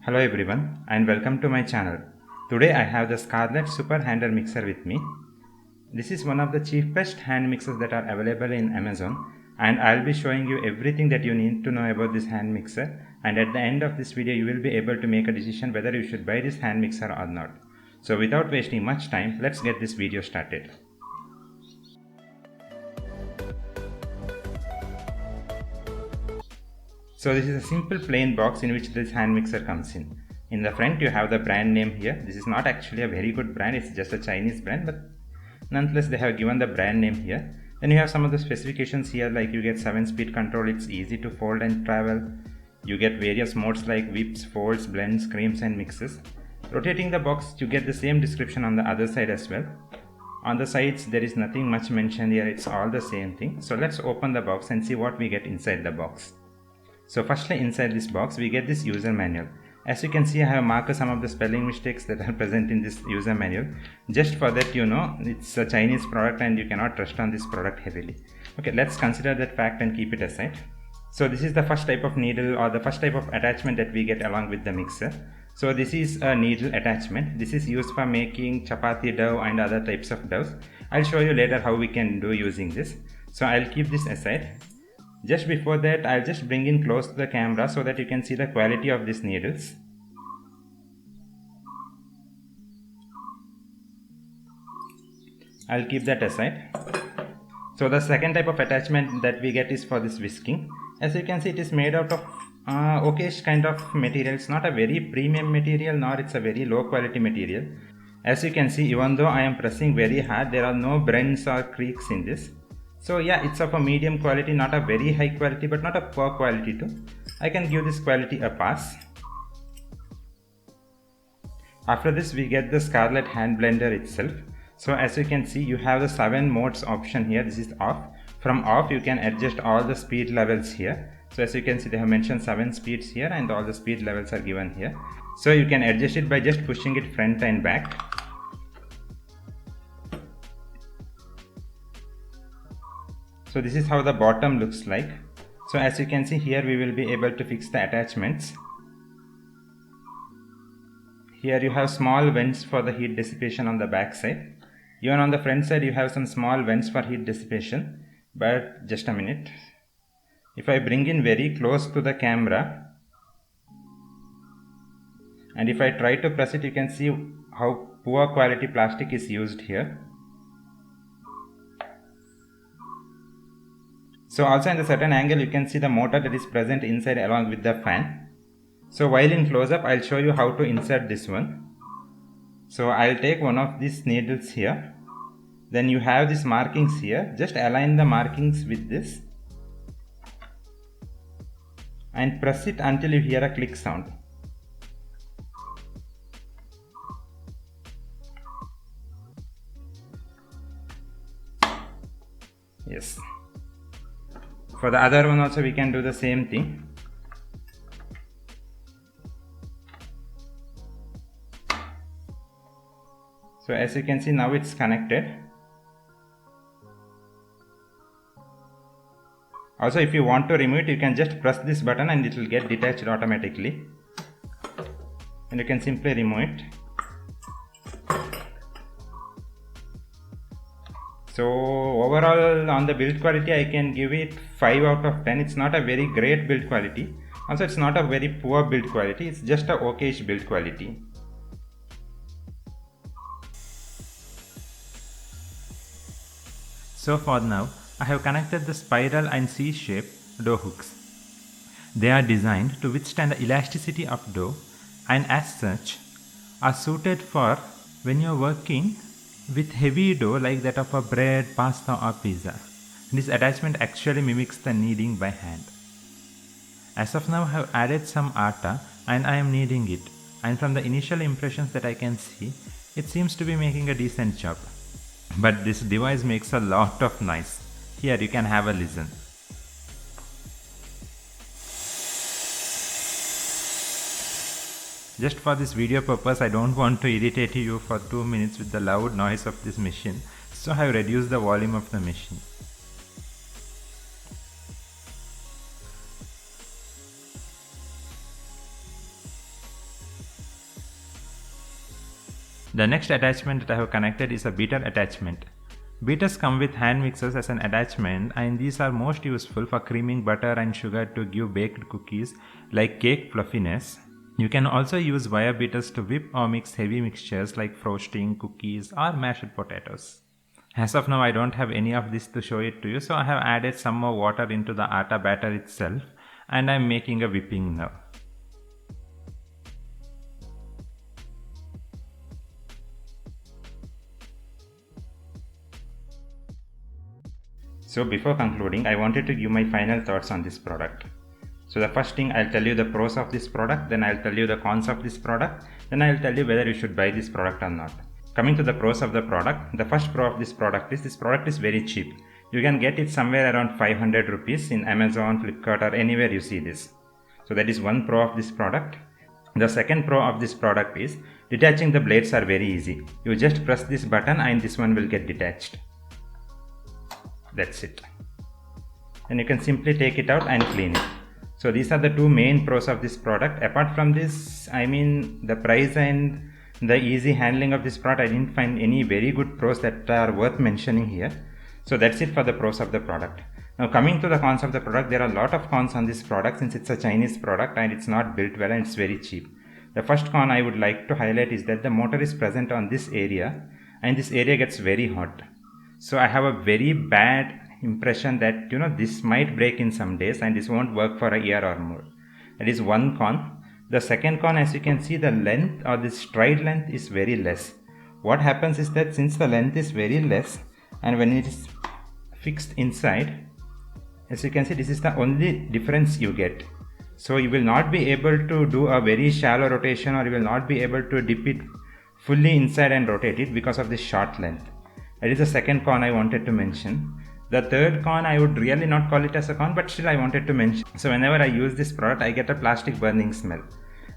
Hello everyone and welcome to my channel. Today I have the Scarlett Super Hander mixer with me. This is one of the cheapest hand mixers that are available in Amazon, and I'll be showing you everything that you need to know about this hand mixer, and at the end of this video you will be able to make a decision whether you should buy this hand mixer or not. So without wasting much time, let's get this video started. So this is a simple plain box in which this hand mixer comes in. In the front you have the brand name here. This is not actually a very good brand, it's just a Chinese brand, but nonetheless they have given the brand name here. Then you have some of the specifications here, like you get 7-speed control, it's easy to fold and travel. You get various modes like whips, folds, blends, creams and mixes. Rotating the box, you get the same description on the other side as well. On the sides there is nothing much mentioned here, it's all the same thing. So let's open the box and see what we get inside the box. So firstly, inside this box we get this user manual. As you can see, I have marked some of the spelling mistakes that are present in this user manual, just for that you know it's a Chinese product and you cannot trust on this product heavily. Okay, let's consider that fact and keep it aside. So this is the first type of needle or the first type of attachment that we get along with the mixer. So this is a needle attachment. This is used for making chapati dough and other types of doughs. I'll show you later how we can do using this. So I'll keep this aside. Just before that, I'll just bring in close to the camera so that you can see the quality of these needles. I'll keep that aside. So the second type of attachment that we get is for this whisking. As you can see, it is made out of okayish kind of material. It's not a very premium material, nor it's a very low quality material. As you can see, even though I am pressing very hard, there are no bends or creaks in this. So yeah, it's of a medium quality, not a very high quality, but not a poor quality too. I can give this quality a pass. After this, we get the Scarlett Hand Blender itself. So as you can see, you have the 7 modes option here. This is off. From off, you can adjust all the speed levels here. So as you can see, they have mentioned 7 speeds here and all the speed levels are given here. So you can adjust it by just pushing it front and back. So this is how the bottom looks like. So as you can see here, we will be able to fix the attachments. Here you have small vents for the heat dissipation on the back side. Even on the front side you have some small vents for heat dissipation. But just a minute. If I bring in very close to the camera and if I try to press it, you can see how poor quality plastic is used here. So also in the certain angle you can see the motor that is present inside along with the fan. So while in close-up, I'll show you how to insert this one. So I'll take one of these needles here. Then you have these markings here. Just align the markings with this and press it until you hear a click sound. Yes. For the other one also we can do the same thing. So as you can see, now it's connected. Also, if you want to remove it, you can just press this button and it will get detached automatically. And you can simply remove it. So overall on the build quality, I can give it 5 out of 10. It's not a very great build quality. Also, it's not a very poor build quality. It's just a okayish build quality. So for now, I have connected the spiral and C-shape dough hooks. They are designed to withstand the elasticity of dough and as such are suited for when you are working with heavy dough like that of a bread, pasta or pizza. This attachment actually mimics the kneading by hand. As of now, I have added some atta and I am kneading it, and from the initial impressions that I can see, it seems to be making a decent job. But this device makes a lot of noise. Here you can have a listen. Just for this video purpose, I don't want to irritate you for 2 minutes with the loud noise of this machine, so I have reduced the volume of the machine. The next attachment that I have connected is a beater attachment. Beaters come with hand mixers as an attachment, and these are most useful for creaming butter and sugar to give baked cookies like cake fluffiness. You can also use wire beaters to whip or mix heavy mixtures like frosting, cookies or mashed potatoes. As of now I don't have any of this to show it to you, so I have added some more water into the atta batter itself and I am making a whipping now. So before concluding, I wanted to give my final thoughts on this product. So the first thing, I'll tell you the pros of this product, then I'll tell you the cons of this product, then I'll tell you whether you should buy this product or not. Coming to the pros of the product, the first pro of this product is very cheap. You can get it somewhere around 500 rupees in Amazon, Flipkart or anywhere you see this. So that is one pro of this product. The second pro of this product is detaching the blades are very easy. You just press this button and this one will get detached. That's it. And you can simply take it out and clean it. So these are the two main pros of this product. Apart from this, I mean the price and the easy handling of this product, I didn't find any very good pros that are worth mentioning here. So that's it for the pros of the product. Now coming to the cons of the product, there are a lot of cons on this product since it's a Chinese product and it's not built well and it's very cheap. The first con I would like to highlight is that the motor is present on this area and this area gets very hot. So I have a very bad impression that this might break in some days and this won't work for a year or more. That is one con. The second con, as you can see, the length or the stride length is very less. What happens is that since the length is very less and when it is fixed inside, as you can see, this is the only difference you get. So you will not be able to do a very shallow rotation or you will not be able to dip it fully inside and rotate it because of this short length. That is the second con I wanted to mention. The third con, I would really not call it as a con, but still I wanted to mention. So whenever I use this product, I get a plastic burning smell.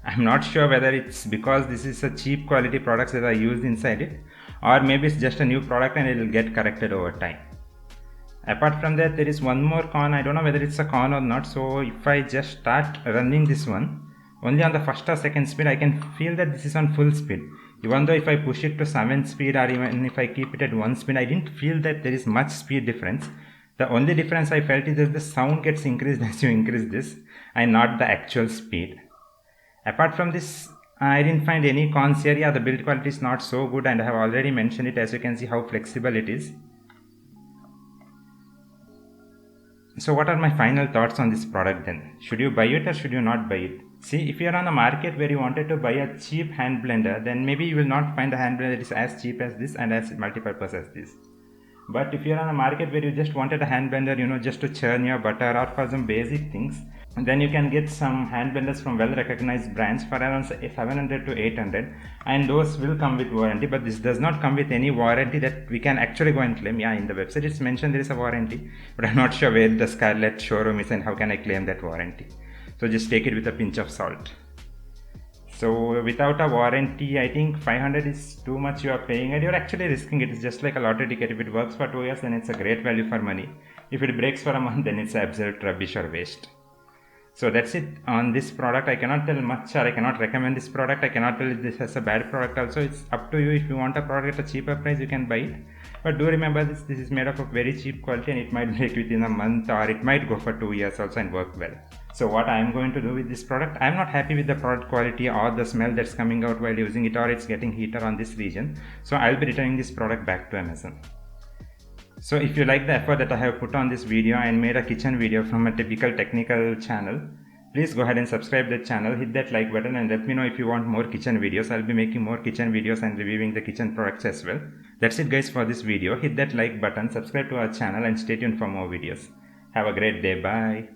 I'm not sure whether it's because this is a cheap quality products that I used inside it, or maybe it's just a new product and it will get corrected over time. Apart from that, there is one more con. I don't know whether it's a con or not. So if I just start running this one, only on the first or second speed, I can feel that this is on full speed. Even though if I push it to 7 speed or even if I keep it at 1 speed, I didn't feel that there is much speed difference. The only difference I felt is that the sound gets increased as you increase this and not the actual speed. Apart from this, I didn't find any cons here. Yeah, the build quality is not so good and I have already mentioned it. As you can see how flexible it is. So what are my final thoughts on this product then? Should you buy it or should you not buy it? See, if you are on a market where you wanted to buy a cheap hand blender, then maybe you will not find a hand blender that is as cheap as this and as multi-purpose as this. But if you are on a market where you just wanted a hand blender, just to churn your butter or for some basic things, then you can get some hand blenders from well-recognized brands for around 700 to 800 and those will come with warranty, but this does not come with any warranty that we can actually go and claim. Yeah, in the website it's mentioned there is a warranty, but I'm not sure where the Scarlett showroom is and how can I claim that warranty. So just take it with a pinch of salt. So without a warranty, I think 500 is too much you are paying and you're actually risking it. It's just like a lottery ticket. If it works for 2 years, then it's a great value for money. If it breaks for a month, then it's absolute rubbish or waste. So that's it on this product. I cannot tell much or I cannot recommend this product. I cannot tell this as a bad product also. It's up to you. If you want a product at a cheaper price, you can buy it. But do remember this is made of a very cheap quality and it might break within a month or it might go for 2 years also and work well. So what I am going to do with this product, I am not happy with the product quality or the smell that's coming out while using it or it's getting heater on this region. So I'll be returning this product back to Amazon. So if you like the effort that I have put on this video and made a kitchen video from a typical technical channel, please go ahead and subscribe the channel, hit that like button and let me know if you want more kitchen videos. I'll be making more kitchen videos and reviewing the kitchen products as well. That's it guys for this video. Hit that like button, subscribe to our channel and stay tuned for more videos. Have a great day. Bye.